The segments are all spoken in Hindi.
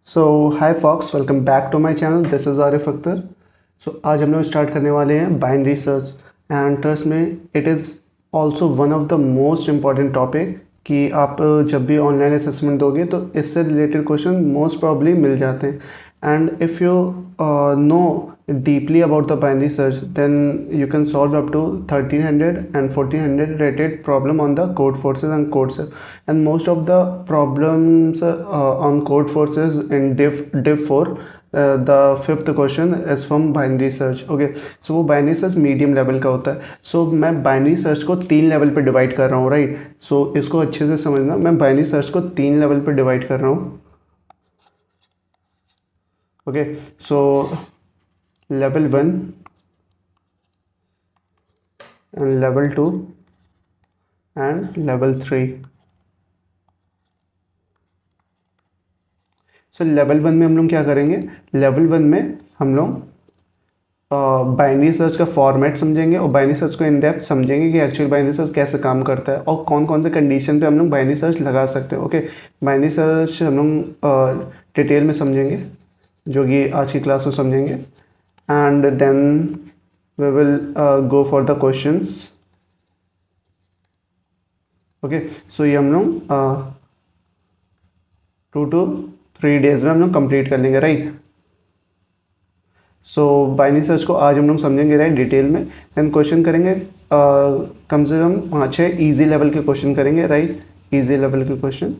So hi folks, welcome back to my channel. This is Arif Akhtar. आज हम लोग स्टार्ट करने वाले हैं binary search. And trust me it is also one of the most important topic कि आप जब भी ऑनलाइन असेसमेंट दोगे तो इससे रिलेटेड क्वेश्चन मोस्ट प्रॉब्ली मिल जाते हैं। And if you know deeply about the binary search, then you can solve up to 1300 and 1400 rated problem on the code forces and code. And most of the problems on code forces in div 4, the fifth question is from binary search. Okay, so वो binary search medium level का होता है। so मैं binary search को 3 लेवल पे डिवाइड कर रहा हूँ, राइट। so इसको अच्छे से समझना, मैं binary search को 3 लेवल पे डिवाइड कर रहा हूँ। Okay, so level 1 and level 2 and level 3। So level 1 में हम लोग क्या करेंगे? लेवल 1 में हम लोग बाइनरी सर्च का फॉर्मेट समझेंगे और बाइनरी सर्च को इन डेप्थ समझेंगे कि एक्चुअल बाइनरी सर्च कैसे काम करता है और कौन कौन से कंडीशन पे हम लोग बाइनरी सर्च लगा सकते हैं। ओके, बाइनरी सर्च हम लोग डिटेल में समझेंगे, जो कि आज की क्लास में समझेंगे। And then we will go for the questions. Okay, so ये हम लोग 2 to 3 डेज में हम लोग कंप्लीट कर लेंगे, राइट। सो बाइनरी सर्च को आज हम लोग समझेंगे, राइट, डिटेल में। देन क्वेश्चन करेंगे, कम से कम 5-6 ईजी लेवल के क्वेश्चन करेंगे, राइट, ईजी लेवल के क्वेश्चन।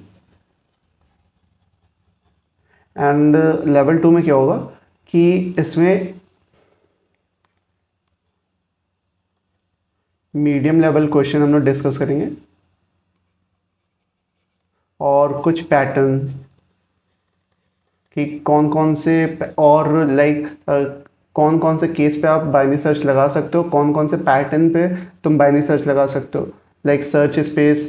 एंड लेवल 2 में क्या होगा कि इसमें मीडियम लेवल क्वेश्चन हम लोग डिस्कस करेंगे और कुछ पैटर्न कि कौन कौन से और लाइक कौन कौन से केस पे आप बाइनरी सर्च लगा सकते हो, कौन कौन से पैटर्न पे तुम बाइनरी सर्च लगा सकते हो, लाइक सर्च स्पेस।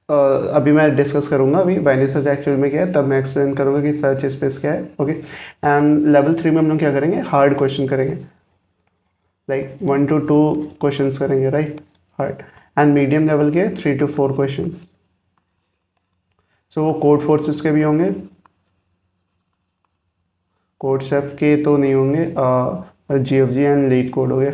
अभी मैं डिस्कस करूंगा अभी बाइनरी सर्च एक्चुअल में क्या है, तब मैं एक्सप्लेन करूंगा कि सर्च स्पेस क्या है। ओके, एंड लेवल 3 में हम लोग क्या करेंगे? हार्ड क्वेश्चन करेंगे, लाइक 1 to 2 क्वेश्चन करेंगे, right, hard. And medium level के 3 to 4 क्वेश्चन। सो वो कोड फोर्सेस के भी होंगे, कोड सेफ के तो नहीं होंगे, GFG एंड लीड कोड हो गया।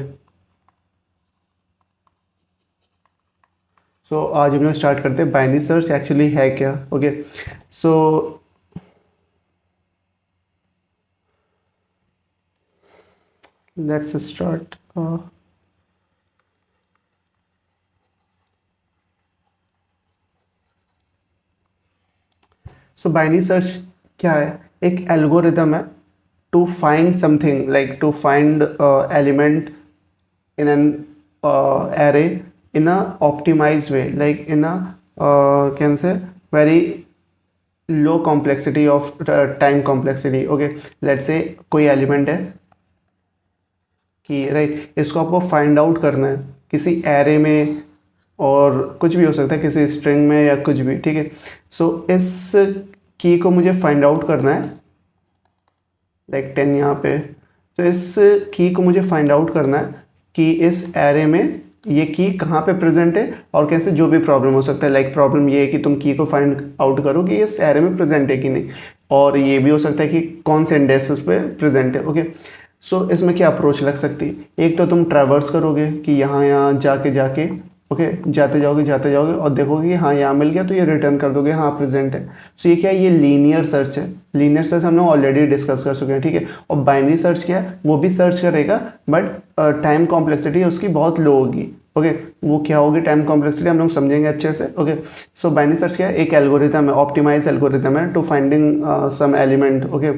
सो आज हम लोग स्टार्ट करते हैं बाइनरी सर्च एक्चुअली है क्या। Okay, so let's start. So binary search क्या है? एक एल्गोरिदम है to find something, like to find element in an array in a optimized way, like in a can say very low complexity of time complexity। okay, let's say कोई एलिमेंट है कि राइट, इसको आपको फाइंड आउट करना है किसी एरे में, और कुछ भी हो सकता है, किसी स्ट्रिंग में या कुछ भी, ठीक है। सो इस की को मुझे फाइंड आउट करना है, लाइक 10 यहाँ पे। तो इस की को मुझे फाइंड आउट करना है कि इस एरे में ये की कहाँ पे प्रेजेंट है और कैसे, जो भी प्रॉब्लम हो सकता है। लाइक प्रॉब्लम ये है कि तुम की को फाइंड आउट करो कि इस एरे में प्रेजेंट है कि नहीं, और ये भी हो सकता है कि कौन से इंडेक्सेस पे प्रेजेंट है। ओके, सो इसमें क्या अप्रोच लग सकती है? एक तो तुम ट्रैवर्स करोगे कि यहाँ यहाँ जाके जाके, ओके, जाते जाओगे और देखोगे कि हाँ यहाँ मिल गया, तो ये रिटर्न कर दोगे हाँ प्रेजेंट है। सो ये क्या है? ये लीनियर सर्च है। लीनियर सर्च हम लोग ऑलरेडी डिस्कस कर चुके हैं, ठीक है। और बाइनरी सर्च क्या है? वो भी सर्च करेगा, बट टाइम कॉम्प्लेक्सिटी उसकी बहुत लो होगी। ओके, वो क्या होगी टाइम कॉम्प्लेक्सिटी, हम लोग समझेंगे अच्छे से। ओके, सो बाइनरी सर्च क्या है? एक एल्गोरिथम है, ऑप्टिमाइज एल्गोरिथम है to finding some element. Okay,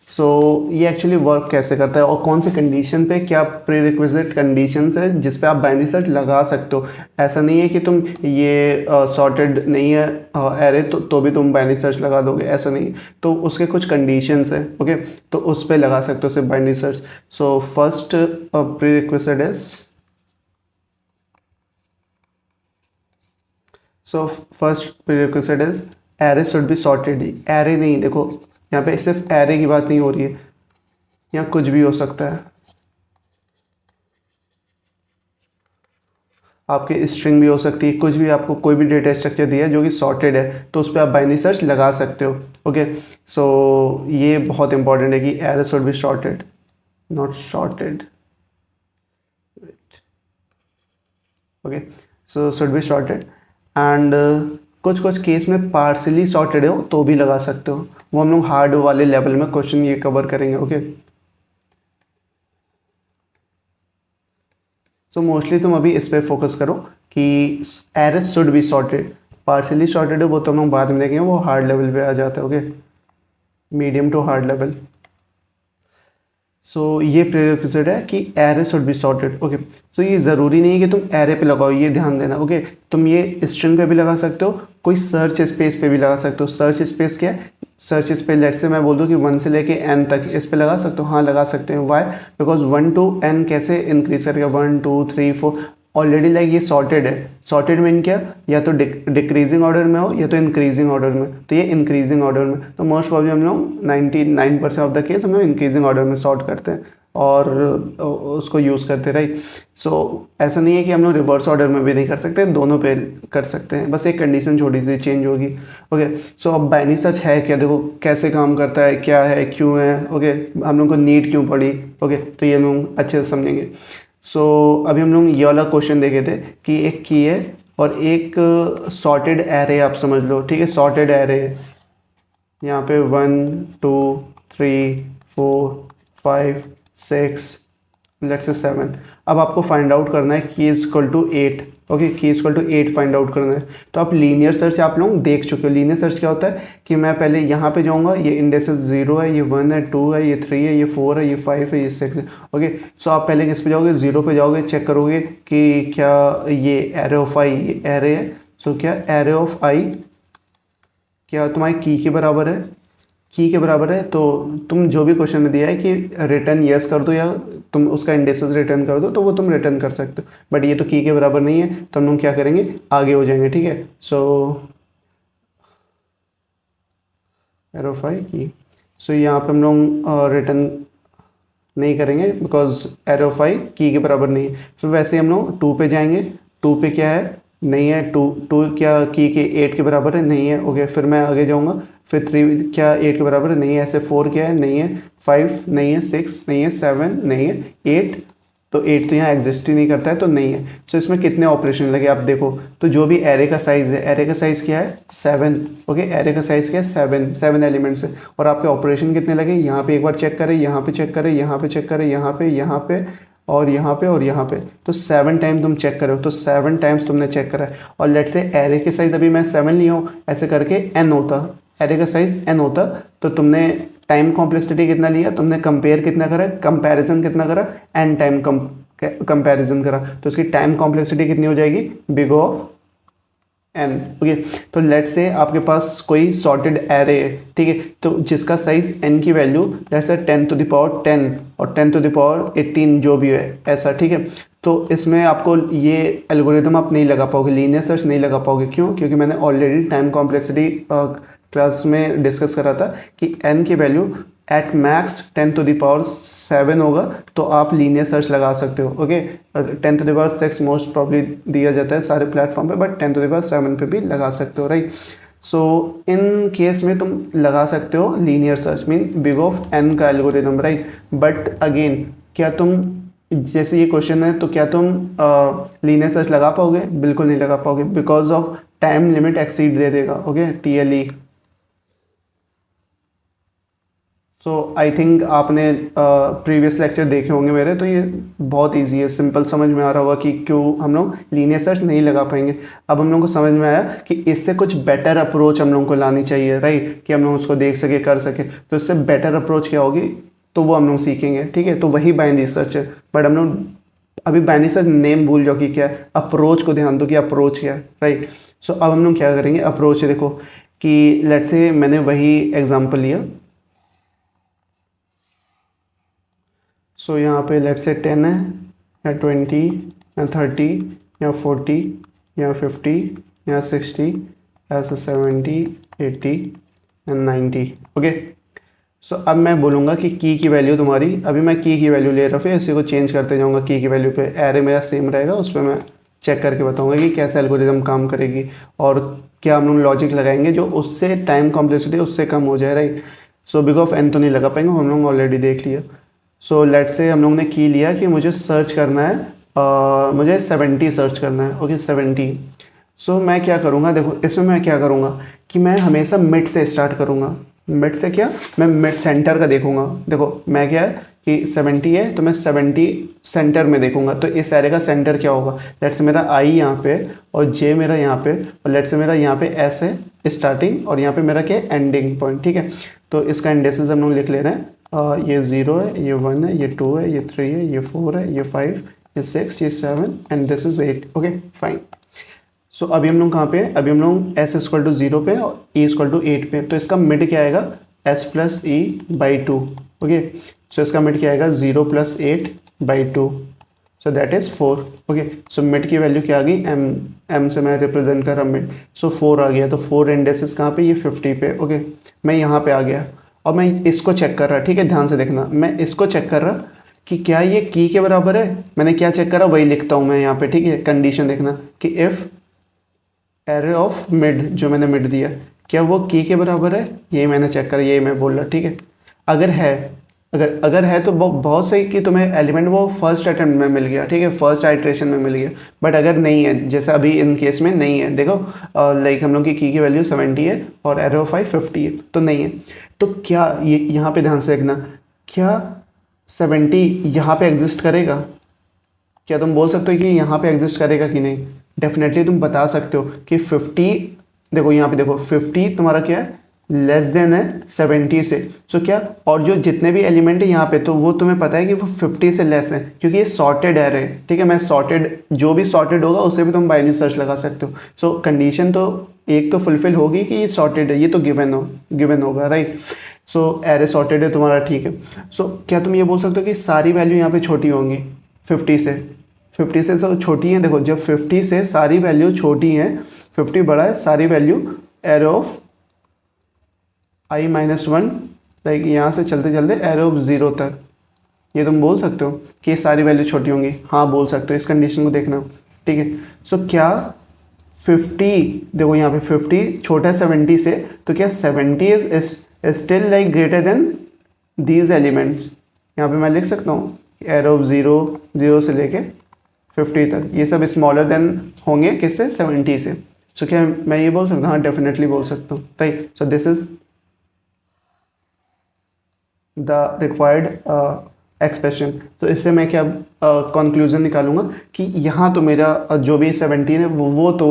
so ये एक्चुअली वर्क कैसे करता है और कौन से कंडीशन पे, क्या प्री रिक्विजिट कंडीशंस है जिस पे आप बाइनरी सर्च लगा सकते हो। ऐसा नहीं है कि तुम ये सॉर्टेड नहीं है एरे तो भी तुम बाइनरी सर्च लगा दोगे, ऐसा नहीं। तो उसके कुछ कंडीशंस है, ओके, तो उस पे लगा सकते हो सिर्फ binary search. So first pre requisite is, so first prerequisite is array should be sorted. Array नहीं, देखो यहाँ पे सिर्फ एरे की बात नहीं हो रही है, यहाँ कुछ भी हो सकता है। आपकी स्ट्रिंग भी हो सकती है, कुछ भी आपको कोई भी डेटा स्ट्रक्चर दिया है जो कि सॉर्टेड है तो उस पर आप बाइनरी सर्च लगा सकते हो। ओके, सो ये बहुत इंपॉर्टेंट है कि array should be sorted, not sorted. Okay, so should be sorted and कुछ कुछ केस में पार्सली सॉर्टेड हो तो भी लगा सकते हो, वो हम लोग हार्ड वाले लेवल में क्वेश्चन ये कवर करेंगे। ओके, सो मोस्टली तुम अभी इस पर फोकस करो कि arrays should be sorted, partially sorted है वो तो हम लोग बाद में देखेंगे, वो हार्ड लेवल पे आ जाता है। Okay, medium to hard level. So ये प्रेरिक्विजिट है कि array should be sorted. Okay, तो ये ज़रूरी नहीं है कि तुम एरे पे लगाओ, ये ध्यान देना। ओके, तुम ये स्ट्रिंग पे भी लगा सकते हो, कोई सर्च स्पेस पे भी लगा सकते हो। सर्च स्पेस क्या है? सर्च स्पेस लेट से मैं बोल दूँ कि 1 से लेके n तक इस पे लगा सकते हो। हाँ, लगा सकते हैं। वाई? बिकॉज 1 to n कैसे इंक्रीज करेगा? 1 2 3 4 ऑलरेडी लाइक ये सॉर्टेड है। सॉर्टेड मीन क्या? या तो डिक्रीजिंग ऑर्डर में हो या तो इंक्रीजिंग ऑर्डर में, तो ये इंक्रीजिंग ऑर्डर में, तो मोस्ट प्रॉब्लम हम लोग 99% ऑफ द केस हम लोग इंक्रीजिंग ऑर्डर में सॉर्ट करते हैं और उसको यूज़ करते, राइट। सो ऐसा नहीं है कि हम लोग रिवर्स ऑर्डर में भी नहीं कर सकते, दोनों पे कर सकते हैं, बस एक कंडीशन छोटी सी चेंज होगी। ओके, सो अब बाइनरी सर्च है क्या, देखो कैसे काम करता है, क्या है, क्यों है। ओके, हम लोग को नीड क्यों पड़ी। ओके, तो ये हम लोग अच्छे से समझेंगे। सो अभी हम लोग ये वाला क्वेश्चन देखे थे कि एक की है और एक सॉर्टेड एरे आप समझ लो, ठीक है। सॉर्टेड एरे यहाँ पे 1 2 3 4 5 6 लेट्स से 7। अब आपको फाइंड आउट करना है key is equal to 8। Okay, key is equal to 8 find out करना है। तो आप लीनियर सर्च आप लोग देख चुके हो। लीनियर सर्च क्या होता है कि मैं पहले यहाँ पे जाऊँगा, ये इंडेक्सेस 0 है, ये 1 है, 2 है, ये 3 है, ये 4 है, ये 5 है, ये 6 है। ओके, सो आप पहले किस पे जाओगे? 0 पे जाओगे, चेक करोगे कि क्या ये एरे ऑफ आई ये एरे है। सो क्या एरे ऑफ आई क्या तुम्हारी की के बराबर है? की के बराबर है, तो तुम जो भी क्वेश्चन में दिया है कि रिटर्न यस कर दो या तुम उसका इंडेक्सेस रिटर्न कर दो, तो वो तुम रिटर्न कर सकते हो। बट ये तो की के बराबर नहीं है, तो हम लोग क्या करेंगे, आगे हो जाएंगे, ठीक है। सो एरो फाई की, सो यहाँ पे हम लोग रिटर्न नहीं करेंगे बिकॉज एरो फाई की के बराबर नहीं है। फिर वैसे हम लोग 2 पे जाएंगे। 2 पे क्या है? नहीं है। 2 क्या की के 8 के बराबर है? नहीं है। ओके, फिर मैं आगे जाऊंगा। फिर 3 क्या 8 के बराबर है? नहीं है। ऐसे 4 क्या है? नहीं है। 5 नहीं है। 6 नहीं है। 7 नहीं है। 8 तो 8 तो यहाँ एग्जिस्ट ही नहीं करता है, तो नहीं है। सो इसमें कितने ऑपरेशन लगे आप देखो, तो जो भी एरे का साइज है, एरे का साइज क्या है? 7। ओके, एरे का साइज क्या है? 7 एलिमेंट्स है। और आपके ऑपरेशन कितने लगे? यहाँ पे एक बार चेक करें, यहाँ पे चेक करें, यहाँ पे चेक करें, यहाँ पे, यहाँ पे और यहाँ पे और यहाँ पे, तो 7 टाइम तुम चेक करो, तो 7 टाइम्स तुमने चेक करा है। और लेट से एरे के साइज अभी मैं 7 लिया हूँ, ऐसे करके n होता, एरे का साइज n होता, तो तुमने टाइम कॉम्प्लेक्सिटी कितना लिया? तुमने कंपेयर कितना करा? कंपैरिजन कितना करा? n टाइम कंपैरिजन करा, तो इसकी टाइम कॉम्प्लेक्सिटी कितनी हो जाएगी? Big of n। ओके, तो लेट से आपके पास कोई सॉर्टेड एरे है, ठीक है, तो जिसका साइज n की value let's say 10 to the power 10 और 10 to the power 18 जो भी है ऐसा, ठीक है। तो इसमें आपको ये एल्गोरिदम आप नहीं लगा पाओगे, लीनियर सर्च नहीं लगा पाओगे। क्यों? क्योंकि मैंने ऑलरेडी टाइम कॉम्प्लेक्सिटी क्लास में डिस्कस करा था कि n की value at max 10 to the power 7 होगा, तो आप लीनियर सर्च लगा सकते हो। Okay, 10 to the power 6 most probably दिया जाता है सारे प्लेटफॉर्म पे, बट 10 to the power 7 पे भी लगा सकते हो, राइट। सो इन केस में तुम लगा सकते हो linear search mean big of n का एल्गोरिदम, राइट। बट अगेन क्या तुम, जैसे ये क्वेश्चन है, तो क्या तुम लीनियर सर्च लगा पाओगे? बिल्कुल नहीं लगा पाओगे, because of time limit exceed दे देगा। Okay, TLE। So I think आपने प्रीवियस लेक्चर देखे होंगे मेरे, तो ये बहुत इजी है, सिंपल समझ में आ रहा होगा कि क्यों हम लोग लीनियर सर्च नहीं लगा पाएंगे। अब हम लोग को समझ में आया कि इससे कुछ बेटर अप्रोच हम लोगों को लानी चाहिए, राइट, कि हम लोग उसको देख सके, कर सके। तो इससे बेटर अप्रोच क्या होगी, तो वो हम लोग सीखेंगे, ठीक है। तो वही बाइनरी सर्च है, बट हम लोग अभी बाइनरी सर्च नेम भूल जाओ कि क्या है, अप्रोच को ध्यान दो कि अप्रोच क्या है, राइट। सो अब हम लोग क्या करेंगे, अप्रोच देखो कि लेट्स से मैंने वही एग्जाम्पल लिया। सो यहाँ पे लेट से 10 है या 20 या 30 या 40 या 50 या 60 या 70 80 या 90। ओके, सो अब मैं बोलूँगा कि की वैल्यू तुम्हारी, अभी मैं की वैल्यू ले रहा हूँ, फिर इसी को चेंज करते जाऊँगा की वैल्यू पे। एरे मेरा सेम रहेगा, उस पर मैं चेक करके बताऊंगा कि कैसे एल्गोरिदम काम करेगी और क्या हम लोग लॉजिक लगाएंगे जो उससे टाइम कॉम्प्लेक्सिटी उससे कम हो जाए, right. So big of n तो नहीं लगा पाएंगे, हम लोग ऑलरेडी देख लिया। सो लेट से हम लोग ने की लिया कि मुझे सर्च करना है, मुझे 70 सर्च करना है, ओके 70। सो मैं क्या करूँगा, देखो इसमें मैं क्या करूँगा कि मैं हमेशा मिड से स्टार्ट करूँगा। मिड से क्या, मैं मिड सेंटर का देखूंगा। देखो मैं क्या है कि 70 है तो मैं 70 सेंटर में देखूंगा, तो इस एरे का सेंटर क्या होगा, लेट से मेरा आई यहाँ पे और जे मेरा यहाँ पे, और लेट से मेरा यहाँ पे एस है स्टार्टिंग और यहाँ पे मेरा क्या एंडिंग पॉइंट, ठीक है। तो इसका इंडेक्सेस हम लोग लिख ले रहे हैं, ये 0 है, ये 1 है, ये 2 है, ये 3 है, ये 4 है, ये 5, ये 6, ये 7 and this is 8, okay fine. So अभी हम लोग कहाँ पे हैं, अभी हम लोग एस इक्वल टू 0 पे और ई इक्वल टू 8 पे, तो इसका मिड क्या आएगा, S plus E by 2, okay. So इसका मिड क्या आएगा, 0 plus 8 by 2, so that is 4, okay. So mid की वैल्यू क्या आ गई, एम से मैं रिप्रेजेंट कर रहा मिड, सो 4 आ गया। तो 4 इंडेसेस कहाँ पे, ये 50 पे, ओके। मैं यहाँ पे आ गया और मैं इसको चेक कर रहा, ठीक है, ध्यान से देखना, मैं इसको चेक कर रहा कि क्या ये की के बराबर है। मैंने क्या चेक करा वही लिखता हूँ मैं यहाँ पे, ठीक है। कंडीशन देखना कि इफ़ एरे ऑफ मिड, जो मैंने मिड दिया, क्या वो की के बराबर है, ये मैंने चेक करा, ये मैं बोल रहा, ठीक है। अगर है, अगर है तो बहुत सही कि तुम्हें एलिमेंट वो फर्स्ट अटेम्प्ट में मिल गया, ठीक है, फर्स्ट आइट्रेशन में मिल गया। बट अगर नहीं है, जैसे अभी इन केस में नहीं है, देखो लाइक हम लोग की वैल्यू 70 है और एरे ऑफ 50 है, तो नहीं है। तो क्या ये यहाँ पे ध्यान से देखना, क्या 70 यहाँ पे एग्जिस्ट करेगा, क्या तुम बोल सकते हो कि यहाँ पे एग्जिस्ट करेगा कि नहीं। डेफिनेटली तुम बता सकते हो कि 50, देखो यहाँ पे देखो 50 तुम्हारा क्या है, लेस देन है 70 से। सो क्या, और जो जितने भी एलिमेंट है यहाँ पे, तो वो तुम्हें पता है कि वो 50 से लेस है, क्योंकि ये सॉर्टेड एरे है, ठीक है। मैं सॉर्टेड, जो भी सॉर्टेड होगा उसे भी तुम बाइनरी सर्च लगा सकते हो। सो कंडीशन तो एक तो फुलफिल होगी कि ये सॉर्टेड है, ये तो गिवन होगा, राइट। सो एरे सॉर्टेड है तुम्हारा, ठीक है। सो क्या तुम ये बोल सकते हो कि सारी वैल्यू यहाँ पे छोटी होंगी 50 से, 50 से तो छोटी है। देखो जब 50 से सारी वैल्यू छोटी हैं, 50 बड़ा है, सारी value arrow of I minus 1, like यहाँ से चलते चलते एरो ऑफ 0 तक, ये तुम बोल सकते हो कि ये सारी वैल्यू छोटी होंगी, हाँ बोल सकते हो। इस कंडीशन को देखना, ठीक है। सो क्या 50, देखो यहाँ पे 50 छोटा है 70 से, तो क्या 70 is still like greater than these elements. यहाँ पे मैं लिख सकता हूँ एरो ऑफ 0 से लेके 50 तक, ये सब स्मॉलर देन होंगे किससे, 70 से। सो क्या मैं ये बोल सकता हूँ, हाँ डेफिनेटली बोल सकता हूँ, right. So this is the required expression. तो इससे मैं क्या कंक्लूजन निकालूंगा कि यहाँ तो मेरा जो भी 17 है वो तो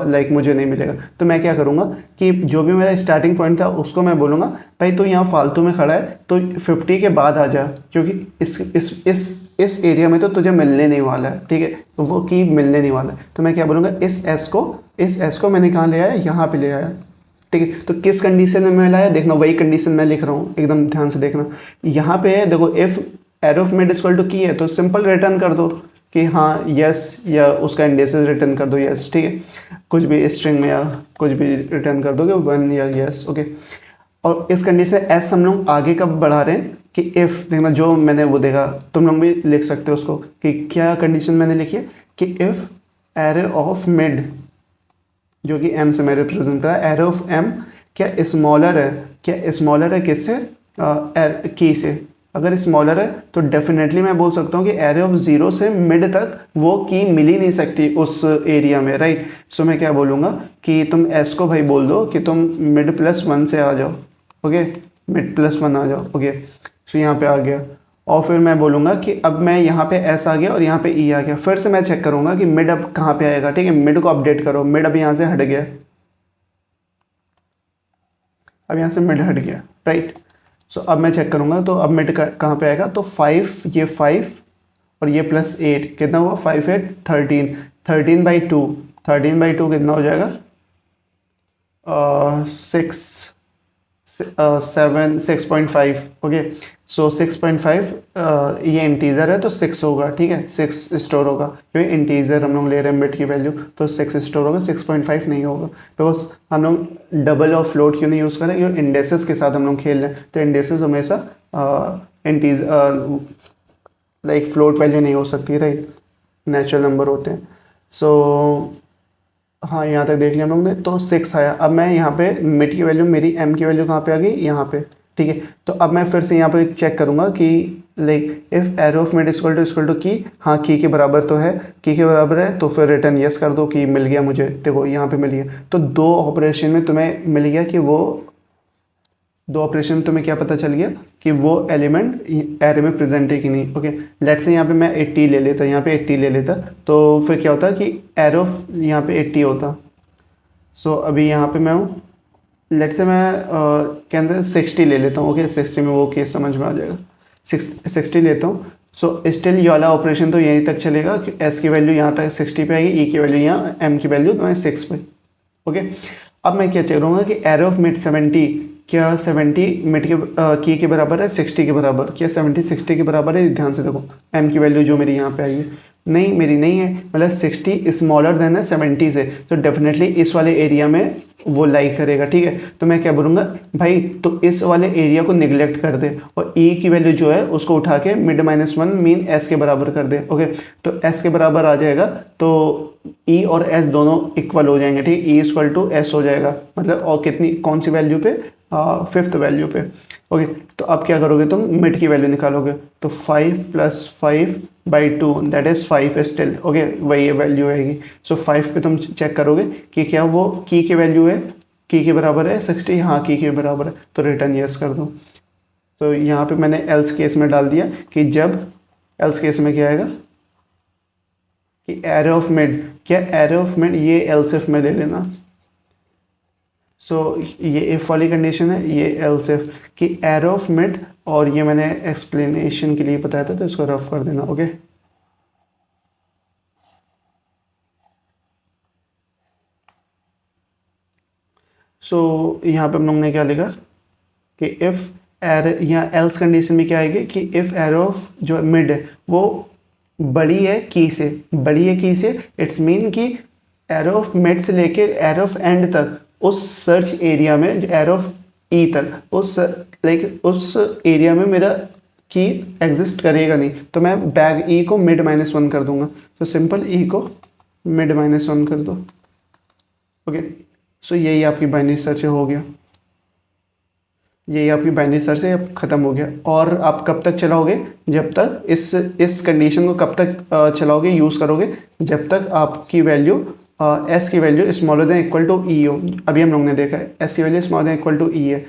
लाइक मुझे नहीं मिलेगा। तो मैं क्या करूँगा कि जो भी मेरा स्टार्टिंग पॉइंट था उसको मैं बोलूँगा भाई तो यहाँ फालतू में खड़ा है, तो 50 के बाद आ जा, क्योंकि इस एरिया में तो तुझे मिलने नहीं वाला है, ठीक है, तो वो की मिलने नहीं वाला है। तो मैं क्या बोलूँगा, इस एस को मैंने कहाँ ले आया, यहाँ पे ले आया, ठीक है। तो किस कंडीशन में मैं लाया, देखना वही कंडीशन मैं लिख रहा हूँ, एकदम ध्यान से देखना। यहाँ पे है देखो, if array of mid equal to key है तो सिंपल रिटर्न कर दो कि हाँ यस, या उसका इंडेक्सेस रिटर्न कर दो यस, ठीक है, कुछ भी स्ट्रिंग में या कुछ भी रिटर्न कर दोगे 1 या यस, ओके। और इस कंडीशन एस हम लोग आगे कब बढ़ा रहे हैं कि इफ़, देखना जो मैंने वो देखा, तुम लोग भी लिख सकते हो उसको कि क्या कंडीशन मैंने लिखी है कि इफ़ एरे ऑफ मिड, जो कि एम से मैं रिप्रेजेंट कर रहा है, एरे ऑफ एम क्या स्मॉलर है, क्या स्मॉलर है किससे, की से। अगर स्मॉलर है तो डेफिनेटली मैं बोल सकता हूँ कि एरे ऑफ 0 से मिड तक वो की मिल ही नहीं सकती उस एरिया में, राइट। सो मैं क्या बोलूँगा कि तुम एस को भाई बोल दो कि तुम मिड प्लस 1 से आ जाओ, ओके, मिड प्लस 1 आ जाओ, ओके। सो यहाँ पे आ गया, और फिर मैं बोलूँगा कि अब मैं यहाँ पे एस आ गया और यहाँ पे ई आ गया। फिर से मैं चेक करूँगा कि मिड अब कहाँ पे आएगा, ठीक है, मिड को अपडेट करो, मिड अब यहाँ से हट गया, अब यहाँ से मिड हट गया, राइट। सो अब मैं चेक करूँगा तो अब मिड कहाँ पे आएगा, तो 5, ये 5 और ये प्लस 8 कितना हुआ, 5 8 13, 13/2, 13/2 कितना हो जाएगा, 6.5, ओके। सो 6.5 ये इंटीजर है तो 6 होगा, ठीक है, 6 स्टोर होगा, क्योंकि इंटीजर हम लोग ले रहे हैं मिड की वैल्यू, तो 6 स्टोर होगा, 6.5 नहीं होगा। बिकॉज हम लोग डबल और फ्लोट क्यों नहीं यूज़ करें, क्योंकि इंडेसेस के साथ हम लोग खेल रहे हैं, तो इंडेसेस हमेशा लाइक फ्लोट वैल्यू नहीं हो सकती, राइट, नेचुरल नंबर होते हैं। सो हाँ, यहाँ तक देख लिया हम लोग ने, तो 6 आया। अब मैं यहाँ पे मिड की वैल्यू, मेरी एम की वैल्यू कहाँ पे आ गई, यहाँ पे, ठीक है। तो अब मैं फिर से यहाँ पे चेक करूँगा कि like if array of mid equal to key, हाँ की के बराबर तो है, की के बराबर है, तो फिर रिटर्न यस कर दो कि मिल गया मुझे। देखो यहाँ पे मिल गया। तो दो ऑपरेशन में तुम्हें मिल गया कि वो, दो ऑपरेशन में तुम्हें क्या पता चल गया कि वो एलिमेंट एरे में प्रेजेंट है कि नहीं। ओके, लेट्स से यहाँ पे मैं 80 ले लेता, यहाँ पे 80 ले लेता, तो फिर क्या होता कि एरो यहाँ पे 80 होता। सो अभी यहाँ पे मैं हूँ, लेट्स से मैं के अंदर 60 ले लेता हूँ। ओके, 60 में वो केस समझ में आ जाएगा। 60 लेता हूँ। सो स्टिल ये वाला ऑपरेशन तो यहीं तक चलेगा कि एस की वैल्यू यहाँ तक 60 पे आएगी, ई की वैल्यू यहाँ, एम की वैल्यू तो 6 पे। ओके, अब मैं क्या चेक करूँगा कि एरो ऑफ मिड 70, क्या 70 मिड के की के बराबर है 60 के बराबर, क्या 70 60 के बराबर है। ध्यान से देखो, एम की वैल्यू जो मेरी यहाँ पे आई है, नहीं मेरी नहीं है, मतलब 60 स्मॉलर देन है 70 से, तो डेफिनेटली इस वाले एरिया में वो लाई करेगा, ठीक है। तो मैं क्या बोलूँगा भाई, तो इस वाले एरिया को निगलेक्ट कर दे और ई की वैल्यू जो है उसको उठा के मिड -1 मीन एस के बराबर कर दे। ओके, तो एस के बराबर आ जाएगा, तो ई और एस दोनों इक्वल हो जाएंगे, ठीक, ई इक्वल टू एस हो जाएगा, मतलब और कितनी, कौन सी वैल्यू पे, 5th वैल्यू पे। ओके, तो अब क्या करोगे तुम, मिड की वैल्यू निकालोगे, तो 5 + 5/2 दैट इज 5 स्टिल। ओके, वही वैल्यू आएगी। सो 5 पे तुम चेक करोगे कि क्या वो की की वैल्यू है, की के बराबर है 60, हाँ की के बराबर है, तो रिटर्न यस कर दो। तो यहाँ पे मैंने एल्स केस में डाल दिया कि जब, एल्स केस में क्या आएगा कि एरे ऑफ मिड, क्या एरे ऑफ मिड, ये एल्स इफ में ले लेना। सो ये इफ वाली कंडीशन है, ये एल्स इफ कि एरे ऑफ मिड, और ये मैंने एक्सप्लेनेशन के लिए बताया था तो इसको रफ कर देना। ओके, सो यहाँ पे हम लोग ने क्या लिखा कि इफ़ एरे, यहाँ एल्स कंडीशन में क्या आएगी कि इफ़ एरे ऑफ जो मिड है वो बड़ी है की से, बड़ी है की से, इट्स मीन कि एरो ऑफ मिड से लेके एरो ऑफ एंड तक उस सर्च एरिया में, जो एरो ऑफ ई तक, उस लाइक उस एरिया में मेरा की एग्जिस्ट करेगा नहीं, तो मैं बैग ई को मिड -1 कर दूंगा। तो सिंपल ई को मिड -1 कर दो। ओके, सो यही आपकी बाइनरी सर्च हो गया, यही आपकी बाइनरी सर्च है, अब ख़त्म हो गया। और आप कब तक चलाओगे, जब तक इस कंडीशन को कब तक चलाओगे, यूज़ करोगे, जब तक आपकी वैल्यू एस की value smaller than equal to E हो। अभी हम लोग ने देखा है एस की value smaller than equal to E है,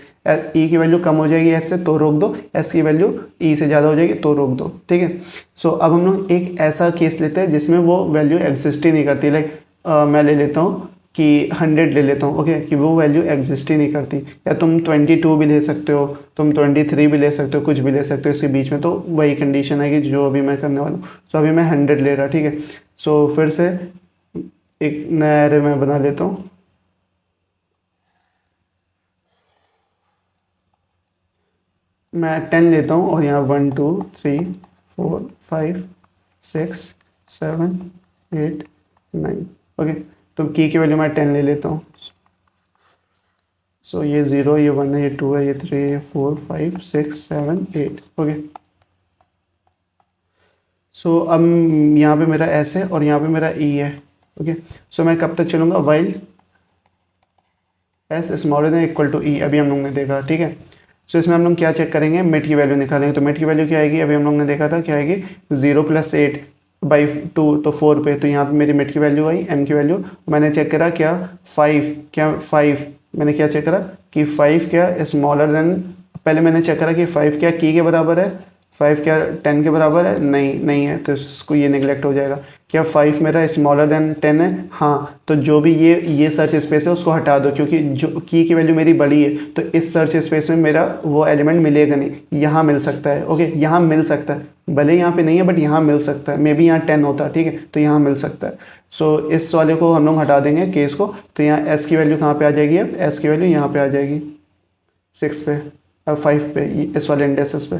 ई की वैल्यू कम हो जाएगी एस से तो रोक दो, एस की वैल्यू ई से ज़्यादा हो जाएगी तो रोक दो, ठीक है। सो अब हम लोग एक ऐसा केस लेते हैं जिसमें वो वैल्यू एग्जिस्ट ही नहीं करती, लाइक मैं ले लेता हूँ कि 100 ले लेता हूँ। ओके, कि वो वैल्यू एग्जिस्ट ही नहीं करती, या तुम 22 भी ले सकते हो, तुम 23 भी ले सकते हो, कुछ भी ले सकते हो इसके बीच में, तो वही कंडीशन है कि जो अभी मैं करने वाला हूँ। सो अभी मैं 100 ले रहा, ठीक है। सो फिर से एक नया एरे मैं बना लेता हूँ। मैं 10 लेता हूँ और यहाँ 1 2 3 4 5 6 7 8 9। ओके, तो की वैल्यू मैं 10 ले लेता हूँ। सो ये 0, ये 1 है, ये 2 है, ये 3 है, ये 4 5 6 7 8। ओके, सो अब यहाँ पे मेरा एस है और यहाँ पे मेरा ई है। ओके, सो मैं कब तक चलूँगा, while S smaller than equal to E, अभी हम लोग ने देखा, ठीक है। सो इसमें हम लोग क्या चेक करेंगे, मिड की वैल्यू निकालेंगे। तो मिड की वैल्यू क्या आएगी, अभी हम लोग ने देखा था क्या आएगी, 0 + 8/2 तो 4 पे, तो यहाँ पे मेरी मिड की वैल्यू आई, एम की वैल्यू मैंने चेक करा क्या 5, क्या 5, मैंने क्या चेक करा कि 5 क्या स्मॉलर देन, पहले मैंने चेक करा कि 5 क्या की के बराबर है, 5 क्या 10 के बराबर है, नहीं है, तो इसको ये निगलेक्ट हो जाएगा। क्या 5 मेरा स्मॉलर देन 10 है, हाँ, तो जो भी ये सर्च स्पेस है उसको हटा दो, क्योंकि जो की वैल्यू मेरी बड़ी है तो इस सर्च स्पेस में मेरा वो एलिमेंट मिलेगा नहीं, यहाँ मिल सकता है। ओके, यहाँ मिल सकता है, भले यहाँ पे नहीं है बट यहाँ मिल सकता है, मे बी यहाँ 10 होता है, ठीक है, तो यहाँ मिल सकता है। सो इस वाले को हम लोग हटा देंगे केस को, तो यहाँ एस की वैल्यू कहाँ पे आ जाएगी, अब एस की वैल्यू यहाँ पे आ जाएगी 6 पे और 5 पे, इस वाले इंडेक्सेस पे।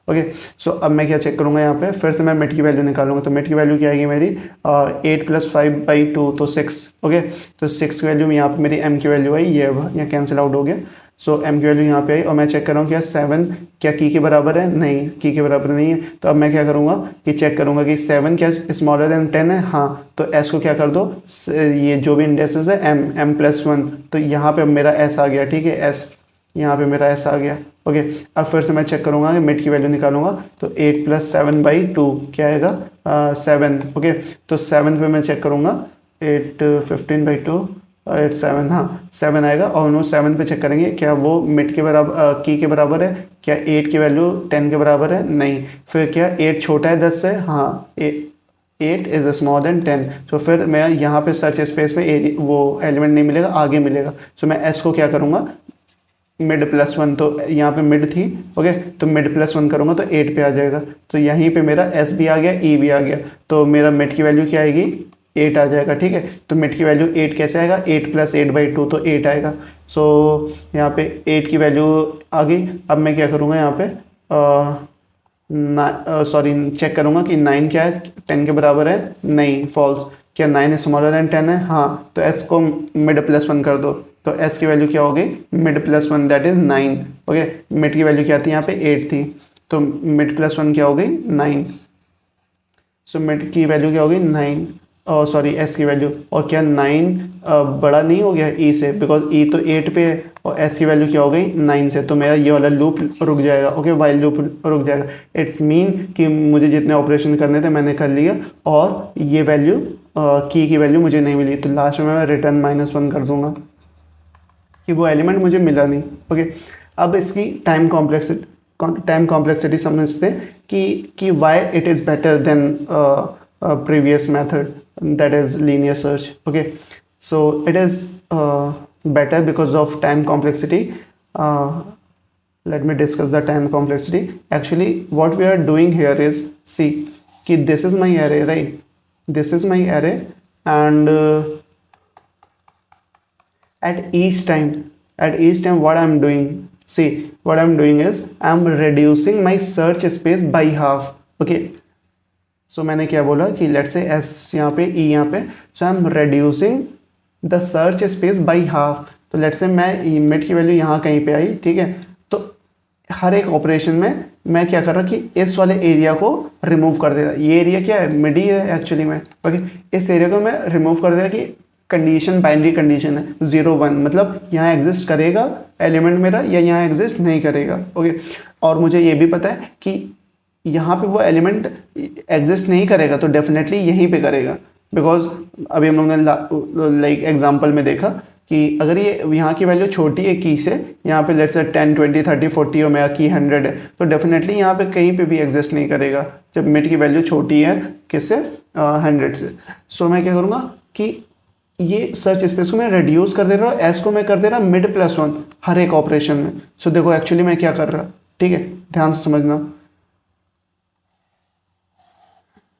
ओके। सो अब मैं क्या चेक करूँगा यहाँ पे, फिर से मैं मिड की वैल्यू निकालूंगा। तो मिड की वैल्यू क्या आएगी मेरी 8 + 5/2 तो 6। ओके, तो 6 की वैल्यू यहाँ पे मेरी m की वैल्यू आई, ये यहाँ कैंसिल आउट हो गया। सो m की वैल्यू यहाँ पे आई और मैं चेक कर रहा हूँ क्या 7 क्या की के बराबर है, नहीं की के बराबर नहीं है। तो अब मैं क्या करूँगा कि चेक करूँगा कि 7 क्या स्मॉलर देन 10 है, हाँ, तो s को क्या कर दो, ये जो भी इंडेक्सेस है m +1, तो यहाँ पे मेरा s आ गया, ठीक है, s यहाँ पे मेरा s आ गया। ओके, अब फिर से मैं चेक करूँगा कि मिड की वैल्यू निकालूंगा। तो 8 + 7/2 क्या आएगा 7। ओके, तो 7 पे मैं चेक करूँगा 8 15/2 8 7, हाँ 7 आएगा। और नो 7 पे चेक करेंगे क्या वो मिड के बराबर की के बराबर है, क्या 8 की वैल्यू 10 के बराबर है, नहीं। फिर क्या 8 छोटा है 10 से, हाँ 8 इज स्मॉल देन 10। तो फिर मैं यहाँ पे सर्च स्पेस में वो एलिमेंट नहीं मिलेगा, आगे मिलेगा। सो मैं एस को क्या करूँगा मिड +1, तो यहाँ पे मिड थी। ओके, तो मिड +1 करूँगा तो 8 पे आ जाएगा। तो यहीं पे मेरा एस भी आ गया, ई भी आ गया। तो मेरा मिड की वैल्यू क्या आएगी 8 आ जाएगा, ठीक है। तो मिड की वैल्यू 8 कैसे आएगा, 8 + 8/2 तो 8 आएगा। सो यहाँ पे 8 की वैल्यू आ गई। अब मैं क्या करूँगा यहाँ पे सॉरी चेक करूँगा कि 9 क्या है 10 के बराबर है, नहीं फॉल्स। क्या 9 स्मॉलर देन 10 है, हाँ, तो s को मिड +1 कर दो। तो s की वैल्यू क्या होगी mid +1 that is 9। Okay, mid की वैल्यू क्या थी यहाँ पे 8 थी, तो मिड +1 क्या हो गई 9। सो मिड की वैल्यू क्या होगी 9, और सॉरी एस की वैल्यू, और क्या 9 बड़ा नहीं हो गया ई से, बिकॉज ई तो 8 पे है और एस की वैल्यू क्या हो गई 9 से। तो मेरा ये वाला लूप रुक जाएगा। ओके, वाइल लूप रुक जाएगा। इट्स मीन कि मुझे जितने ऑपरेशन करने थे मैंने कर लिया और ये वैल्यू की वैल्यू मुझे नहीं मिली। तो लास्ट में मैं रिटर्न -1 कर दूंगा कि वो एलिमेंट मुझे मिला नहीं। ओके, अब इसकी टाइम कॉम्प्लेक्सिटी समझते हैं कि why it is better than previous method, that is linear search. Okay, so it is better because of time complexity. Let me discuss the time complexity. Actually what we are doing here is, see कि this is my array, right? This is my array, and at each time what I'm doing, see what I'm doing is I'm reducing my search space by half. Okay, सो मैंने क्या बोला कि लेट्स से एस यहाँ पे ई यहाँ पे, so I am reducing the search space by half. तो लेट्स से मैं मिड की वैल्यू यहाँ कहीं पे आई, ठीक है। तो हर एक ऑपरेशन में मैं क्या कर रहा कि इस वाले एरिया को रिमूव कर दे रहा। ये एरिया क्या है मिड ही है एक्चुअली में। ओके, इस एरिया को मैं रिमूव कर दे रहा कि कंडीशन बाइनरी कंडीशन है 0 1, मतलब यहाँ एग्जिस्ट करेगा एलिमेंट मेरा या यहाँ एग्जिस्ट नहीं करेगा। ओके, और मुझे ये भी पता है कि यहाँ पे वो एलिमेंट एग्जिस्ट नहीं करेगा तो डेफिनेटली यहीं पे करेगा, बिकॉज अभी हम लोग ने लाइक एग्जांपल में देखा कि अगर ये यहाँ की वैल्यू छोटी है की से, यहाँ पे लेट्स से 10 20 30 40 और मेरा की 100 है, तो डेफिनेटली यहाँ पे कहीं पे भी एग्जिस्ट नहीं करेगा जब मिड की वैल्यू छोटी है किससे 100 से। सो मैं क्या करूँगा कि ये सर्च स्पेस को मैं रिड्यूस कर दे रहा हूँ, एस को मैं कर दे रहा मिड +1 हर एक ऑपरेशन में। सो देखो एक्चुअली मैं क्या कर रहा, ठीक है, ध्यान से समझना,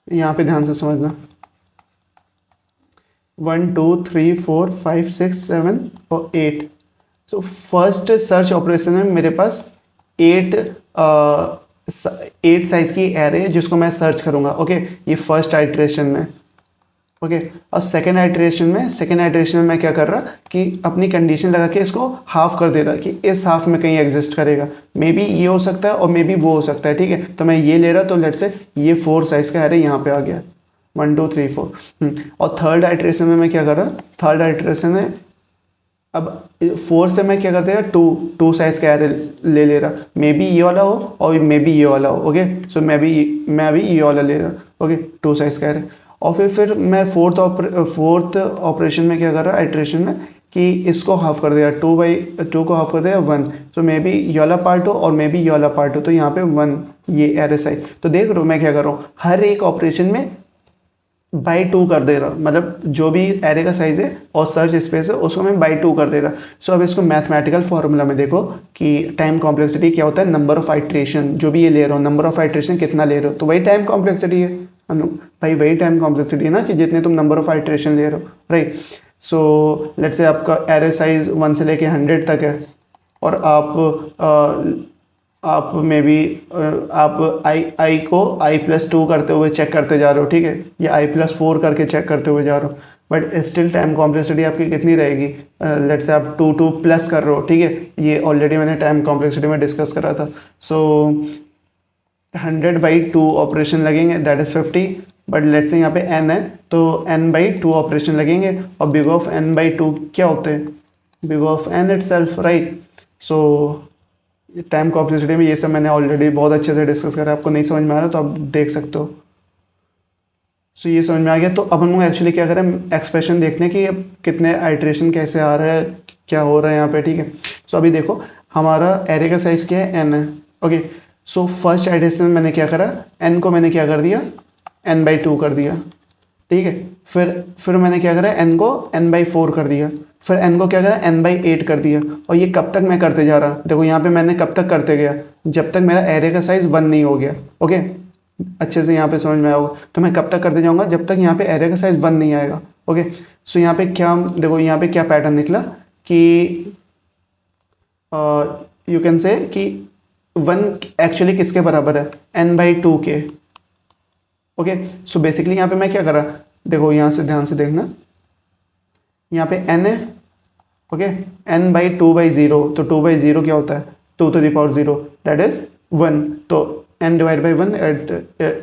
यहाँ पे ध्यान से समझना। 1 2 3 4 5 6 7 और 8। सो फर्स्ट सर्च ऑपरेशन में मेरे पास 8 साइज की एरे है जिसको मैं सर्च करूँगा। ओके, ये फर्स्ट आइट्रेशन में। ओके, और सेकेंड आइट्रेशन में मैं क्या कर रहा कि अपनी कंडीशन लगा के इसको हाफ कर दे रहा कि इस हाफ में कहीं एग्जिस्ट करेगा। मे बी ये हो सकता है और मे बी वो हो सकता है, ठीक है। तो मैं ये ले रहा, तो लेट्स से ये 4 साइज का एरे यहाँ पे आ गया 1 2 3 4। और थर्ड आइट्रेशन में मैं क्या कर रहा, थर्ड आइट्रेशन में अब 4 से मैं क्या कर दे रहा 2 साइज का एरे ले रहा, मे बी ये वाला हो और मे बी ये वाला हो। ओके, सो मैं अभी ये वाला ले रहा। ओके, 2 साइज का एरे। और फिर मैं फोर्थ ऑपरेशन में क्या कर रहा आइट्रेशन में कि इसको हाफ कर देगा 2/2 को हाफ कर देगा 1। सो मे बी ये वाला पार्ट हो और मे बी ये वाला पार्ट हो, तो यहाँ पे 1 ये एरे साइज। तो देख रहे हो मैं क्या कर रहा हूँ, हर एक ऑपरेशन में बाई 2 कर दे रहा, मतलब जो भी एरे का साइज है और सर्च स्पेस है उसको मैं बाई 2 कर दे रहा। सो अब इसको मैथमेटिकल फॉर्मूला में देखो कि टाइम कॉम्प्लेक्सिटी क्या होता है, नंबर ऑफ आइट्रेशन, जो भी ये ले रहा हूँ नंबर ऑफ आइट्रेशन कितना ले रहे हो, तो वही टाइम कॉम्प्लेक्सिटी है भाई, वही टाइम कॉम्प्लेक्सिटी है ना कि जितने तुम नंबर ऑफ आइट्रेशन ले रहे हो, राइट। सो लेट्स से आपका एरे साइज 1 से लेके 100 तक है और आप आप मे बी आप आई को i+2 करते हुए चेक करते जा रहे हो, ठीक है, या i+4 करके चेक करते हुए जा रहे हो, बट स्टिल टाइम कॉम्प्लेक्सिटी आपकी कितनी रहेगी? लेट्स से आप 2 प्लस कर रहे हो, ठीक है, ये ऑलरेडी मैंने टाइम कॉम्प्लेक्सिटी में डिस्कस करा था। सो 100/2 ऑपरेशन लगेंगे, that is 50, but let's say यहाँ पे n है तो n/2 ऑपरेशन लगेंगे, और बिग ऑफ n/2 क्या होते हैं? Big of n itself, right. So time complexity में ये सब मैंने ऑलरेडी बहुत अच्छे से डिस्कस करा, आपको नहीं समझ में आ रहा तो आप देख सकते हो। सो ये समझ में आ गया। तो अब हम लोग एक्चुअली क्या करें, एक्सप्रेशन देखने कि अब कितने आइट्रेशन कैसे आ रहा है, क्या हो रहा है यहाँ पे, ठीक है। सो अभी देखो हमारा एरे का साइज़ क्या है, n है, ओके। सो फर्स्ट आइट्रेशन में मैंने क्या करा, n को मैंने क्या कर दिया, n/2 कर दिया, ठीक है। फिर मैंने क्या करा, n को n/4 कर दिया, फिर n को क्या करा, n/8 कर दिया, और ये कब तक मैं करते जा रहा, देखो यहाँ पे मैंने कब तक करते गया, जब तक मेरा एरे का साइज़ 1 नहीं हो गया, ओके। अच्छे से यहाँ पे समझ में आया होगा। तो मैं कब तक करते जाऊँगा, जब तक यहाँ पे एरे का साइज़ 1 नहीं आएगा, ओके। सो यहाँ पे क्या, देखो यहाँ पे क्या पैटर्न निकला कि यू कैन से कि 1 एक्चुअली किसके बराबर है, n/2 के, ओके। सो बेसिकली यहाँ पे मैं क्या करा, देखो यहाँ से ध्यान से देखना, यहाँ पे n है, ओके, n/2/0, तो 2/0 क्या होता है, 2⁻0, दैट इज 1, तो n divide by 1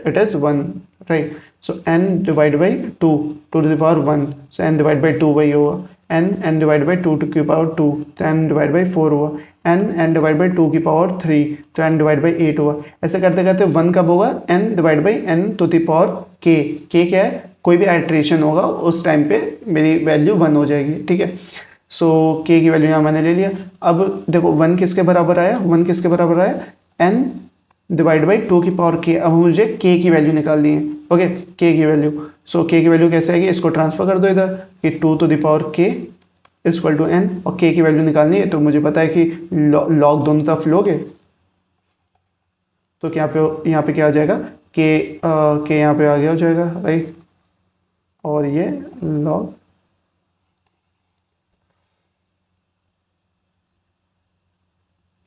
it is 1, right. So n divide by 2 2⁻1, so n divide by 2 वही होगा, n डिवाइड बाई 2 की पावर 2, तो n डिवाइड बाई 4 हुआ, n डिवाइड बाई 2 की पावर 3, तो n डिवाइड बाई 8 हुआ। ऐसे करते करते 1 कब होगा, n divide by n to the power k क्या है, कोई भी आइट्रेशन होगा उस टाइम पे मेरी वैल्यू 1 हो जाएगी, ठीक है। सो k की वैल्यू यहाँ मैंने ले लिया। अब देखो 1 किसके बराबर आया, 1 किसके बराबर आया, n डिवाइड बाई 2 की पावर k। अब मुझे k की वैल्यू निकालनी है, ओके, k की वैल्यू। सो k की वैल्यू कैसे आएगी, इसको ट्रांसफर कर दो इधर कि 2⁻k इक्वल टू n, और k की वैल्यू निकालनी है, तो मुझे पता है कि लॉग दोनों तरफ लोगे तो क्या पे यहाँ पे क्या आ जाएगा, k यहाँ पे आ गया हो जाएगा, राइट, और ये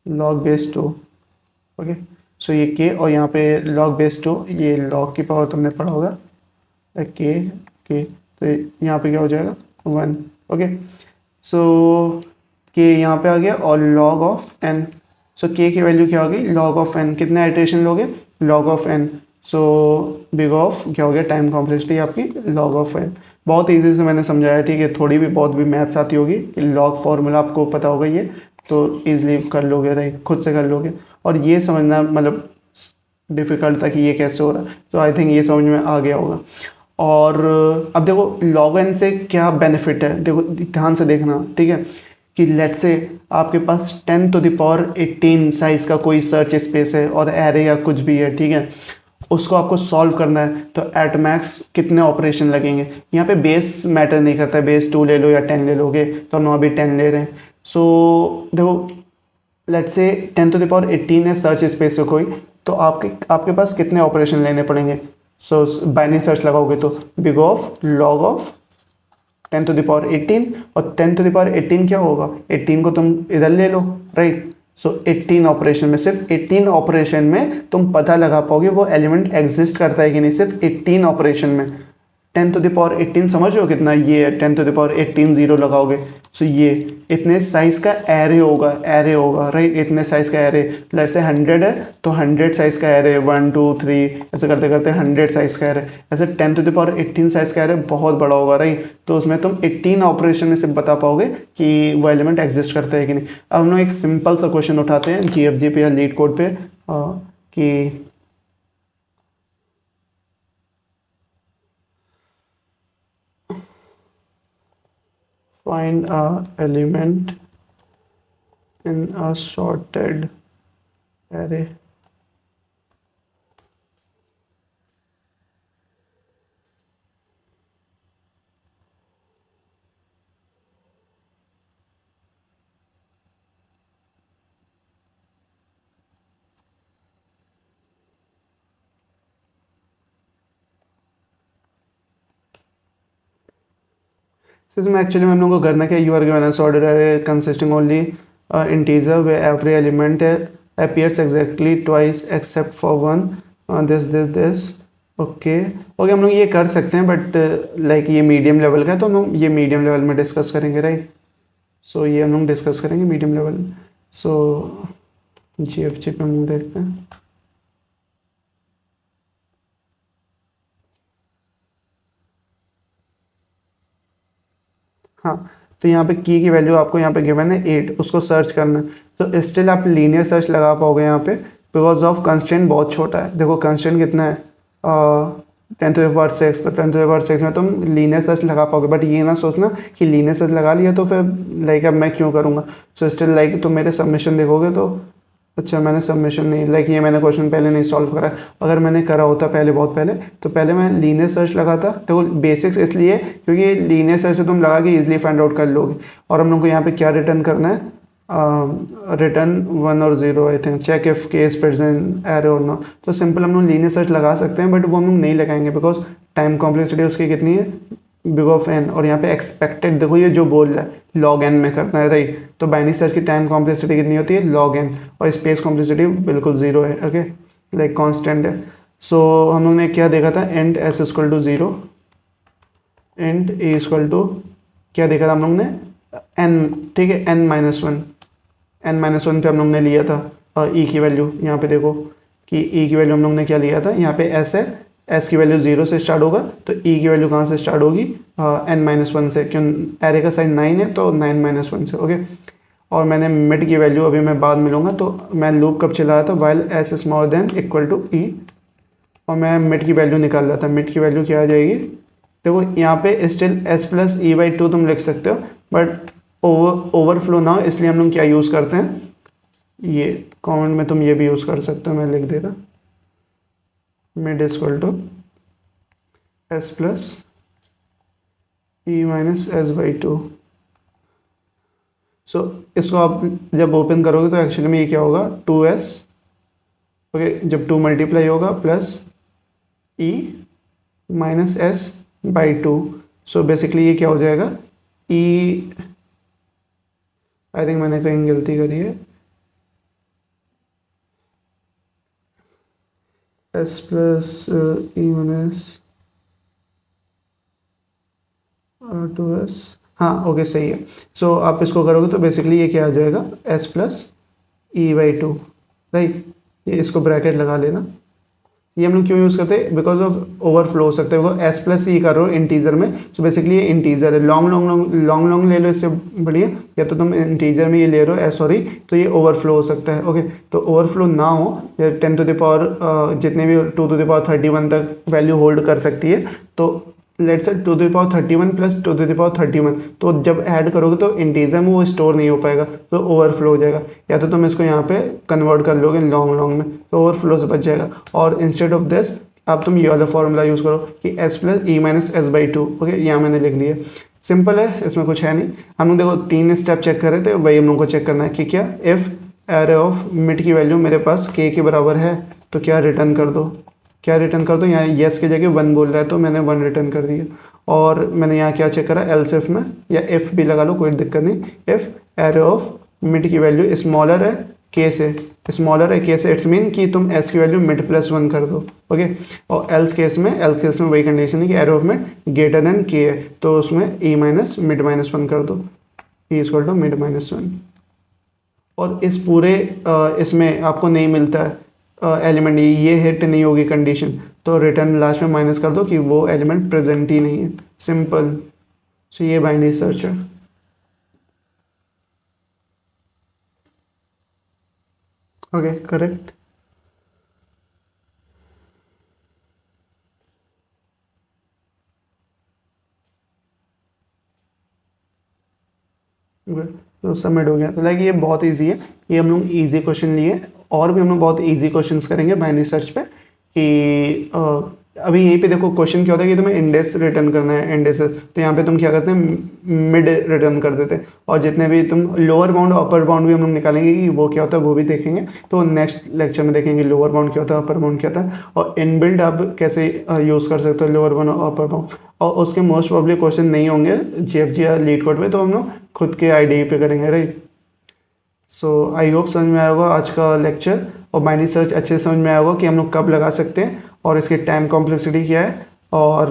log बेस 2, ओके। सो ये k और यहाँ पे log बेस 2, ये log की पावर तुमने पढ़ा होगा, k, तो यहाँ पे क्या हो जाएगा 1, ओके। सो k यहाँ पे आ गया, और log of n, so k की वैल्यू क्या होगी, log ऑफ n, कितने आइट्रेशन लोगे, log of n। So big of क्या हो गया, टाइम कॉम्प्लेक्सिटी आपकी log ऑफ n। बहुत इजी से मैंने समझाया, ठीक है, थोड़ी भी बहुत भी मैथ्स आती होगी कि log फार्मूला आपको पता होगा ये, तो ईजिली कर लोगे, राइट, खुद से कर लोगे। और ये समझना मतलब डिफ़िकल्ट था कि ये कैसे हो रहा है, तो आई थिंक ये समझ में आ गया होगा। और अब देखो log n से क्या बेनिफिट है, देखो ध्यान से देखना, ठीक है, कि लेट से आपके पास 10⁻18 साइज़ का कोई सर्च स्पेस है और एरे या कुछ भी है, ठीक है, उसको आपको सॉल्व करना है, तो एट मैक्स कितने ऑपरेशन लगेंगे। यहाँ पे बेस मैटर नहीं करता है, बेस 2 ले लो या 10 ले लोगे, तो हम अभी 10 ले रहे हैं। सो देखो लेट से 10⁻18 है सर्च स्पेस से कोई, तो आपके पास कितने ऑपरेशन लेने पड़ेंगे। सो बाइनरी सर्च लगाओगे तो बिग ऑफ लॉग ऑफ 10⁻18, और 10⁻18 क्या होगा, 18 को तुम इधर ले लो, राइट। सो 18 ऑपरेशन में, सिर्फ 18 ऑपरेशन में तुम पता लगा पाओगे वो एलिमेंट एग्जिस्ट करता है कि नहीं, सिर्फ 18 ऑपरेशन में। 10⁻18 समझ लो कितना ये है, 10⁻18 जीरो लगाओगे, सो ये इतने साइज का एरे होगा, राइट, इतने साइज का एरे। जैसे 100 है तो 100 साइज का एरे, 1 2 3 ऐसे करते करते 100 साइज का एरे, ऐसे 10⁻18 साइज का एरे बहुत बड़ा होगा, राइट। तो उसमें तुम 18 ऑपरेशन में सिर्फ बता पाओगे कि वो एलिमेंट एग्जिस्ट करता है कि नहीं। अब हम लोग एक सिंपल सा क्वेश्चन उठाते हैं GFG पे या लीड कोड पे, कि find a element in a sorted array। इसमें एक्चुअली हम लोगों को करना क्या, you are given a sorted array consisting only integer where every element appears exactly twice except for one, this okay okay, हम लोग ये कर सकते हैं बट लाइक ये मीडियम लेवल का है तो हम लोग ये मीडियम लेवल में डिस्कस करेंगे, राइट। सो ये हम लोग डिस्कस करेंगे मीडियम लेवल। सो GFG पे हम लोग देखते हैं। हाँ, तो यहाँ पे की वैल्यू आपको यहाँ पे गिवन है 8, उसको सर्च करना है। तो स्टिल आप लीनियर सर्च लगा पाओगे यहाँ पे, बिकॉज ऑफ कंस्ट्रेंट बहुत छोटा है। देखो कंस्ट्रेंट कितना है, 10⁶, तो 10⁶ में तुम लीनियर सर्च लगा पाओगे। बट ये ना सोचना कि लीनियर सर्च लगा लिया तो फिर लाइक अब मैं क्यों करूँगा। सो स्टिल लाइक तुम मेरे सबमिशन देखोगे तो अच्छा, मैंने सबमिशन नहीं, लाइक ये मैंने क्वेश्चन पहले नहीं सॉल्व करा। अगर मैंने करा होता पहले, बहुत पहले, तो पहले मैं लीनियर सर्च लगाता। तो बेसिक्स इसलिए क्योंकि लीनियर सर्च से तुम लगा के इजीली फाइंड आउट कर लोगे। और हम लोग को यहाँ पे क्या रिटर्न करना है, रिटर्न 1 और 0 आई थिंक, चेक इफ के इज प्रेजेंट एरे और नॉट। तो सिंपल हम लोग लीनियर सर्च लगा सकते हैं बट वो हम लोग नहीं लगाएंगे बिकॉज टाइम कॉम्प्लेक्सिटी उसकी कितनी है, बिग ऑफ n। और यहाँ पे एक्सपेक्टेड देखो ये जो बोल रहा है log n में करना है, राइट। तो बाइनरी सर्च की टाइम कॉम्प्लेक्सिटी कितनी होती है, log n, और स्पेस कॉम्प्लेक्सिटी बिल्कुल 0 है, ओके, लाइक कांस्टेंट है। सो हम लोग ने क्या देखा था, and s equal to 0, and a equal to क्या देखा था हम लोग ने, n, ठीक है, n-1 पे हम लोग ने लिया था e की वैल्यू। यहाँ पे देखो कि e की वैल्यू हम लोग ने क्या लिया था, यहाँ पे s है, s की वैल्यू 0 से स्टार्ट होगा तो e की वैल्यू कहाँ से स्टार्ट होगी, n-1 से, क्यों एरे का साइन 9 है तो 9-1 से, ओके। और मैंने मिड की वैल्यू अभी मैं बाद में लूँगा। तो मैं लूप कब चला रहा था, while s smaller than equal to e, और मैं मिड की वैल्यू निकाल रहा था। मिड की वैल्यू क्या आ जाएगी, देखो यहाँ पे स्टिल s प्लस e/2 तुम लिख सकते हो बट ओवरफ्लो ना हो इसलिए हम लोग क्या यूज़ करते हैं, ये कमेंट में तुम ये भी यूज़ कर सकते हो, मैं लिख देगा mid equal to s plus e-s/2। So इसको आप जब ओपन करोगे तो एक्चुअली में ये क्या होगा, 2s, ओके, जब 2 मल्टीप्लाई होगा प्लस e-s/2। सो बेसिकली ये क्या हो जाएगा, आई थिंक मैंने कहीं गलती करी है, s प्लस e-2s, हाँ ओके सही है। सो आप इसको करोगे तो बेसिकली ये क्या आ जाएगा, s प्लस e/2, राइट। ये इसको ब्रैकेट लगा लेना। ये हम लोग क्यों यूज़ करते हैं, बिकॉज ऑफ ओवरफ्लो हो सकते हैं, s प्लस ई कर रहे हो इंटीजर में। सो बेसिकली ये इंटीजर है, लॉन्ग ले लो इससे बढ़िया, या तो तुम इंटीजर में ये ले रहे हो s और e, तो ये ओवरफ्लो हो सकता है, ओके। तो ओवरफ्लो ना हो, 10⁻, जितने भी 2⁻31 तक वैल्यू होल्ड कर सकती है, तो लेट्स से 2⁻31 प्लस 2⁻31, तो जब ऐड करोगे तो इंटीजर में वो स्टोर नहीं हो पाएगा तो ओवरफ्लो हो जाएगा। या तो तुम इसको यहाँ पे कन्वर्ट कर लोगे लॉन्ग में तो ओवरफ्लो से बच जाएगा। और इंस्टेड ऑफ दिस अब तुम ये वाला फॉर्मूला यूज़ करो कि s प्लस e-s/2, ओके, यहाँ मैंने लिख दिया। सिंपल है, इसमें कुछ है नहीं। हम लोग देखो 3 स्टेप चेक कर रहे थे, वही हम लोग को चेक करना है कि क्या इफ़ एरे ऑफ मिड की वैल्यू मेरे पास k के बराबर है तो क्या रिटर्न कर दो, क्या रिटर्न कर दो। यहाँ येस की जगह 1 बोल रहा है तो मैंने 1 रिटर्न कर दिया। और मैंने यहाँ क्या चेक करा, एल्स इफ में, या इफ़ भी लगा लो कोई दिक्कत नहीं, इफ़ एरे ऑफ मिड की वैल्यू स्मॉलर है के से, स्मॉलर है के से, इट्स मीन कि तुम एस की वैल्यू मिड प्लस 1 कर दो, ओके। और एल्स केस में वही कंडीशन है कि array of mid greater than के है तो उसमें e-mid-1 कर दो, e इक्वल टू mid-1। और इस पूरे इसमें आपको नहीं मिलता है एलिमेंट, ये हिट नहीं होगी कंडीशन, तो रिटर्न लास्ट में माइनस कर दो कि वो एलिमेंट प्रेजेंट ही नहीं है, सिंपल। सो ये बाइनरी सर्च है, ओके, करेक्ट। तो सबमिट हो गया। तो लाइक ये बहुत इजी है, ये हम लोग इजी क्वेश्चन लिए, और भी हम लोग बहुत इजी क्वेश्चंस करेंगे बाइनरी सर्च पे। कि अभी यहीं पे देखो क्वेश्चन क्या होता है कि तुम्हें इंडेक्स रिटर्न करना है, इंडेक्सेस, तो यहाँ पे तुम क्या करते हैं, मिड रिटर्न कर देते हैं। और जितने भी तुम लोअर बाउंड अपर बाउंड भी हम लोग निकालेंगे कि वो क्या होता है, वो भी देखेंगे। तो नेक्स्ट लेक्चर में देखेंगे लोअर बाउंड क्या होता है, अपर बाउंड क्या होता है, और इनबिल्ट आप कैसे यूज़ कर सकते हो लोअर बाउंड और अपर बाउंड। और उसके मोस्ट प्रॉब्ली क्वेश्चन नहीं होंगे GFG या लीड कोड पे, तो हम लोग खुद के IDE पे करेंगे, राइट। सो आई होप समझ में आया होगा आज का लेक्चर, और बाइनरी सर्च अच्छे से समझ में आया होगा कि हम लोग कब लगा सकते हैं और इसकी टाइम कॉम्प्लेक्सिटी क्या है। और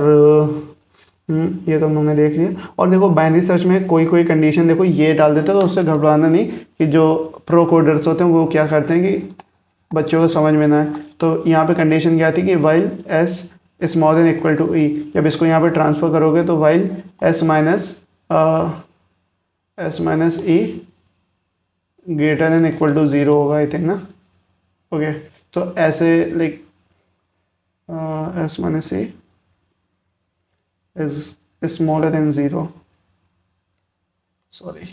ये तो हम लोगों ने देख लिया। और देखो बाइनरी सर्च में कोई कोई कंडीशन देखो ये डाल देते हैं, तो उससे घबराना नहीं कि जो प्रो कोडर्स होते हैं वो क्या करते हैं कि बच्चों को समझ में ना आए। तो यहाँ पे कंडीशन क्या थी कि while S small than equal to E, जब इसको यहाँ पे ट्रांसफर करोगे तो while S minus E greater than equal to zero होगा आई थिंक ना। ओके, तो ऐसे like S minus E is smaller than zero, sorry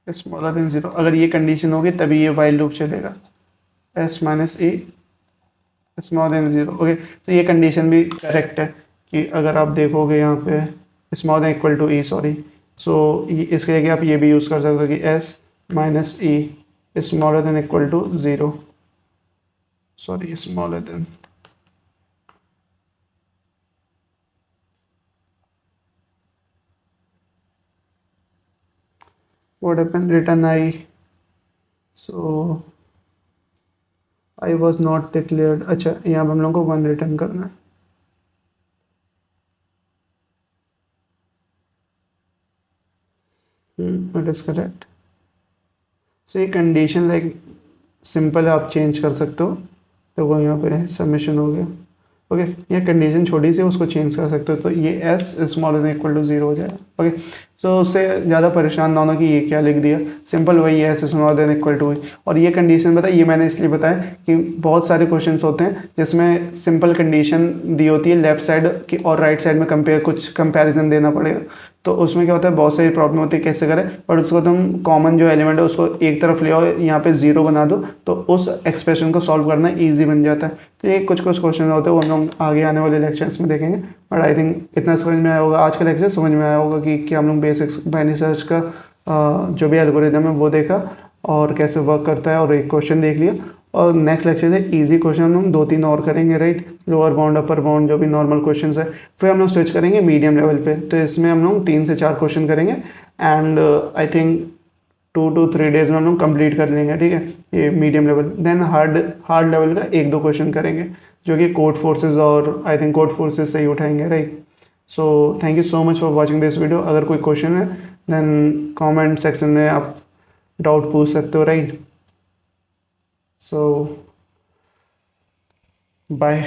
smaller than zero, अगर ये कंडीशन होगी तभी ये वाइल लूप चलेगा। S minus E small than zero. Okay, तो ये कंडीशन भी करेक्ट है कि अगर आप देखोगे यहाँ पे small than equal to E, sorry, so इसके लिए आप ये भी यूज़ कर सकते हो कि S minus E smaller than equal to zero, sorry smaller than, what happened, return I, so I was not declared। अच्छा, यहाँ पे हम लोग को 1 रिटर्न करना है। It is correct. सो ये कंडीशन लाइक सिंपल है, आप चेंज कर सकते हो। तो वो यहाँ पे सबमिशन हो गया। ओके, ये कंडीशन छोटी सी है, उसको चेंज कर सकते हो, तो ये S smaller than equal to zero हो जाएगा। ओके, तो उससे ज़्यादा परेशान ना होना कि ये क्या लिख दिया, सिंपल वही है S smaller than equal to. और ये कंडीशन बताया, ये मैंने इसलिए बताया कि बहुत सारे क्वेश्चंस होते हैं जिसमें सिंपल कंडीशन दी होती है लेफ्ट साइड की और राइट साइड में कुछ कंपेरिजन देना पड़ेगा। तो उसमें क्या होता है, बहुत सारी प्रॉब्लम होती है कैसे करें, बट उसको तुम कॉमन जो एलिमेंट है उसको एक तरफ ले आओ, यहाँ पे ज़ीरो बना दो, तो उस एक्सप्रेशन को सॉल्व करना ईजी बन जाता है। तो ये कुछ क्वेश्चन होते हैं वो हम लोग आगे आने वाले लेक्चर्स में देखेंगे। बट आई थिंक इतना समझ में आया होगा, आज का लेक्चर समझ में आया होगा कि क्या हम लोग बेसिक्स बाइनरी सर्च का जो भी एल्गोरिदम है वो देखा और कैसे वर्क करता है, और एक क्वेश्चन देख लिया। और नेक्स्ट लेक्चर से इजी क्वेश्चन हम लोग 2-3 और करेंगे, right, lower bound upper bound जो भी नॉर्मल क्वेश्चंस है, फिर हम लोग स्विच करेंगे मीडियम लेवल पे। तो इसमें हम लोग 3 से 4 क्वेश्चन करेंगे and I think 2 to 3 days में हम लोग कंप्लीट कर लेंगे, ठीक है, ये medium level. Then hard level का 1-2 क्वेश्चन करेंगे जो कि कोड फोर्सेज, और आई थिंक कोड फोर्सेज से ही उठाएंगे, right. So thank you so much for watching this video. अगर कोई क्वेश्चन है देन कमेंट सेक्शन में आप डाउट पूछ सकते हो, राइट। सो बाय।